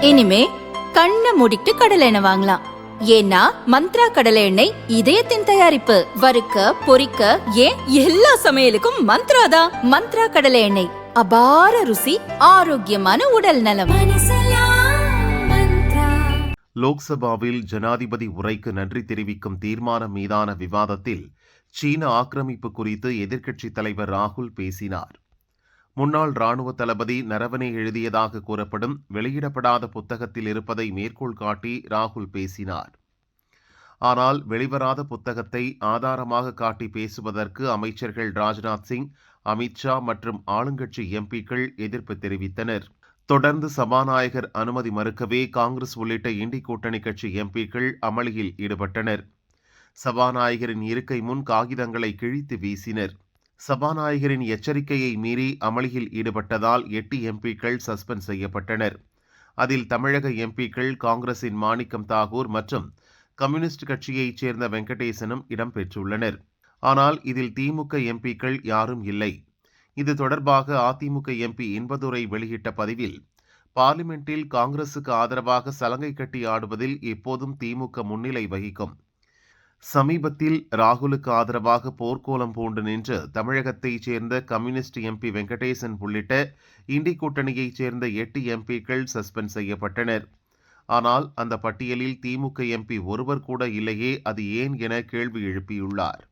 இனிமே கண்ணை மூடிட்டு கடலை எண்ணெய் வாங்கலாம். ஏன்னா மந்த்ரா கடலை எண்ணெய் இதயத்தின் தயாரிப்பு. வறுக்க பொரிக்க ஏன் எல்லா சமையலுக்கும் மந்த்ரா தான். மந்த்ரா கடலை எண்ணெய், அபார ருசி, ஆரோக்கியமான உடல் நலம். லோக்சபாவில் ஜனாதிபதி உரைக்கு நன்றி தெரிவிக்கும் தீர்மானம் மீதான விவாதத்தில் சீன ஆக்கிரமிப்பு குறித்து எதிர்க்கட்சித் தலைவர் ராகுல் பேசினார். முன்னாள் ராணுவ தளபதி நரவனே எழுதியதாக கூறப்படும் வெளியிடப்படாத புத்தகத்தில் இருப்பதை மேற்கோள் காட்டி ராகுல் பேசினார். ஆனால் வெளிவராத புத்தகத்தை ஆதாரமாக காட்டி பேசுவதற்கு அமைச்சர்கள் ராஜ்நாத் சிங், அமித்ஷா மற்றும் ஆளுங்கட்சி எம்பிக்கள் எதிர்ப்பு தெரிவித்தனர். தொடர்ந்து சபாநாயகர் அனுமதி மறுக்கவே காங்கிரஸ் உள்ளிட்ட இண்டி கூட்டணி கட்சி எம்பிக்கள் அமளியில் ஈடுபட்டனர். சபாநாயகரின் இருக்கை முன் காகிதங்களை கிழித்து வீசினர். சபாநாயகரின் எச்சரிக்கையை மீறி அமளியில் ஈடுபட்டதால் 8 எம்பிக்கள் சஸ்பெண்ட் செய்யப்பட்டனர். அதில் தமிழக எம்பிக்கள் காங்கிரசின் மாணிக்கம் தாகூர் மற்றும் கம்யூனிஸ்ட் கட்சியைச் சேர்ந்த வெங்கடேசனும் இடம்பெற்றுள்ளனர். ஆனால் இதில் திமுக எம்பிக்கள் யாரும் இல்லை. இது தொடர்பாக அதிமுக எம்பி இன்பதுரை வெளியிட்ட பதிவில், பார்லிமெண்டில் காங்கிரசுக்கு ஆதரவாக சலங்கை கட்டி ஆடுவதில் எப்போதும் திமுக முன்னிலை வகிக்கும். சமீபத்தில் ராகுலுக்கு ஆதரவாக போர்க்கோலம் பூண்டு நின்று தமிழகத்தைச் சேர்ந்த கம்யூனிஸ்ட் எம்பி வெங்கடேசன் உள்ளிட்ட இண்டி கூட்டணியைச் சேர்ந்த 8 எம்பிக்கள் சஸ்பெண்ட் செய்யப்பட்டனர். ஆனால் அந்த பட்டியலில் திமுக எம்பி ஒருவர் கூட இல்லையே, அது ஏன் என கேள்வி எழுப்பியுள்ளார்.